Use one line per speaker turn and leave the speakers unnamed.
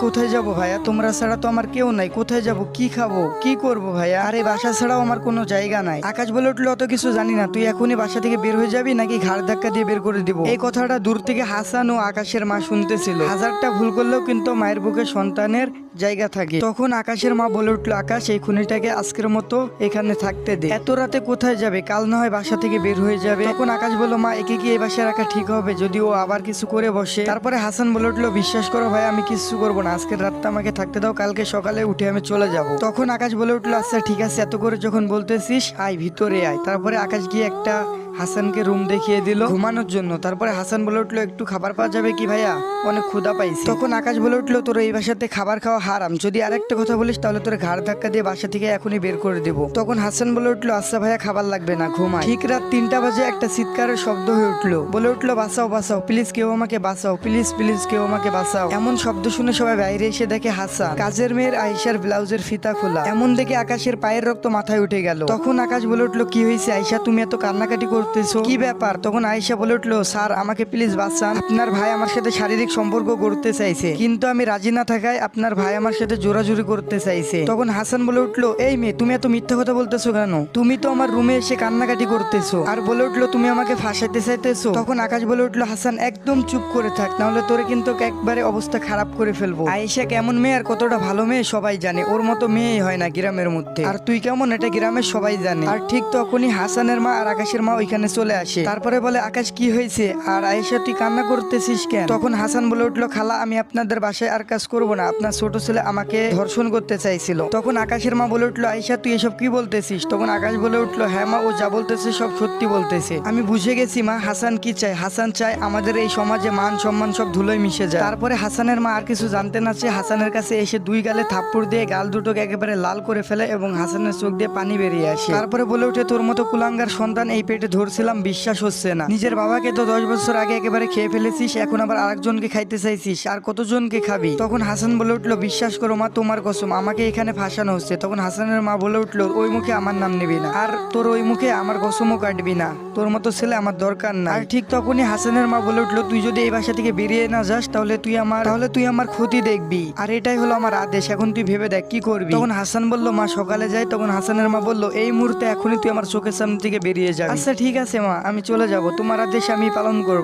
কোথায় যাব ভাইয়া? তোমরা ছাড়া তো আমার কেউ নাই। কোথায় যাব, কি খাবো, কি করবো ভাইয়া? আরে বাসা ছাড়াও আমার কোনো জায়গা নাই। আকাশ বলে উঠলো, অত কিছু জানি না, তুই এখনই বাসা থেকে বের হয়ে যাবি নাকি ঘাড় ধাক্কা দিয়ে বের করে দিব। এই কথাটা দূর থেকে হাসান ও আকাশের মা শুনতেছিল। হাজারটা ভুল করলেও কিন্তু মায়ের বুকে সন্তানের জায়গা থাকে। তখন আকাশের মা বলে উঠলো, আকাশ এই খুনিটাকে আজকের মতো এখানে থাকতে দে। এত রাতে কোথায় যাবে? কাল না হয় বাসা থেকে বের হয়ে যাবে। তখন আকাশ বলল, মা একে কি এই বাসায় রাখা ঠিক হবে যদি ও আবার কিছু করে বসে? তারপরে হাসান বলে উঠলো, বিশ্বাস করো ভাই, আমি কিছু করবো না, আজকের রাতটা আমাকে থাকতে দাও, কালকে সকালে উঠে আমি চলে যাব। তখন আকাশ বলে উঠলো, আচ্ছা ঠিক আছে, এত করে যখন বলতেছিস আয় ভিতরে আয়। তারপরে আকাশ গিয়ে একটা হাসানকে রুম দেখিয়ে দিল ঘুমানোর জন্য। তারপরে হাসান বলে উঠলো, একটু খাবার পাওয়া যাবে কি ভাইয়া? অনেক ক্ষুধা পাইছি। তখন আকাশ বলে উঠলো, তোর এই বাসাতে খাবার খাওয়া হারাম, যদি আরেকটা কথা বলিস তাহলে তোর ঘাড় ধাক্কা দিয়ে বাসা থেকে এখনই বের করে দেবো। তখন হাসান বলে উঠলো, আচ্ছা ভাইয়া খাবার লাগবে না, ঘুমাই। ঠিক রাত 3টা বাজে একটা চিৎকারের শব্দ হয়ে উঠলো। বলে উঠলো, বাঁচাও বাঁচাও, প্লিজ কেউ আমাকে বাঁচাও, প্লিজ প্লিজ কেউ আমাকে বাঁচাও। এমন শব্দ শুনে সবাই বাইরে এসে দেখে হাসান কাজের মেয়ের আয়েশার ব্লাউজের ফিতা খোলা। এমন দেখে আকাশের পায়ের রক্ত মাথায় উঠে গেল। তখন আকাশ বলে উঠলো, কি হয়েছে আয়েশা, তুমি এত কান্নাকাটি করতেছো, কি ব্যাপার? তখন আয়েশা বলে উঠলো, স্যার আমাকে প্লিজ বাঁচান, আপনার ভাই আমার সাথে শারীরিক সম্পর্ক করতে চাইছে, কিন্তু আমি রাজি না থাকায় আপনার ভাই আমার সাথে জোরাজুরি করতে চাইছে। তখন হাসান বলে উঠলো, এই মেয়ে তুমি এত মিথ্যা কথা বলতেছো কেন? তুমি তো আমার রুমে এসে কান্নাকাটি করতেছো। আর বলে উঠলো, তুমি আমাকে ফাঁসাইতে চাইতেছো। তখন আকাশ বলে উঠলো, হাসান একদম চুপ করে থাক, নাহলে তোরে কিন্তু একবারে অবস্থা খারাপ করে ফেলবো। আয়েশা কেমন মেয়ে আর কতটা ভালো মেয়ে সবাই জানে, ওর মতো মেয়েই হয় না গ্রামের মধ্যে, আর তুই কেমন এটা গ্রামের সবাই জানে। আর ঠিক তখনই হাসানের মা আর আকাশের মা ওইখানে চলে আসে। তারপরে বলে, আকাশ কি হয়েছে আর আয়েশা তুই কান্না করতেছিস কেন? তখন হাসান বলে উঠলো, খালা আমি আপনাদের বাসায় আর কাজ করবো না, আপনার ছোট ছেলে আমাকে ধর্ষণ করতে চাইছিল। তখন আকাশের মা বলে উঠলো, আয়েশা তুই এসব কি বলতেছিস? তখন আকাশ বলে উঠলো, হ্যাঁ মা, ও যা বলতেছে সব সত্যি বলতেছে, আমি বুঝে গেছি মা। হাসান কি চায়? হাসান চায় আমাদের এই সমাজে মান সম্মান সব ধুলোয় মিশে যায়। তারপরে হাসানের মা আর কিছু জানতে না চেয়ে হাসানের কাছে এসে 2 গালে থাপ্পড় দিয়ে গাল দুটোকে একেবারে লাল করে ফেলে এবং হাসানের চোখ দিয়ে পানি বেরিয়ে আসে। তারপরে বলে উঠে, তোর মতো কুলাঙ্গার সন্তান এই পেটে ধরছিলাম, বিশ্বাস হচ্ছে না। নিজের বাবাকে তো 10 বছর আগে একেবারে খেয়ে ফেলেছিস, এখন আবার আরেকজনকে খাইতে চাইছিস, আর কতজনকে খাবি? তখন হাসান বলে উঠলো, বিশ্বাস করো মা, তোমার কসম, আমাকে এখানে ফাঁসানো হচ্ছে। তখন হাসানের মা বলে উঠলো, ওই মুখে আমার নাম নিবি না, আর তোর ওই মুখে আমার কসমও কাটবি না, তোর মতো ছেলে আমার দরকার না। আর ঠিক তখনই হাসানের মা বলে উঠলো, তুই যদি এই বাসা থেকে বেরিয়ে না যাস তাহলে তুই আমার ক্ষতি দেখবি, আর এটাই হলো আমার আদেশ, এখন তুই ভেবে দেখ কি করবি। তখন হাসান বলল, মা সকালে যাই। তখন হাসানের মা বলল, এই মুহূর্তে এখনই তুই আমার চোখের সামনে থেকে বেরিয়ে যা। আচ্ছা ঠিক আছে মা, আমি চলে যাব, তোমার আদেশ আমি পালন করবো।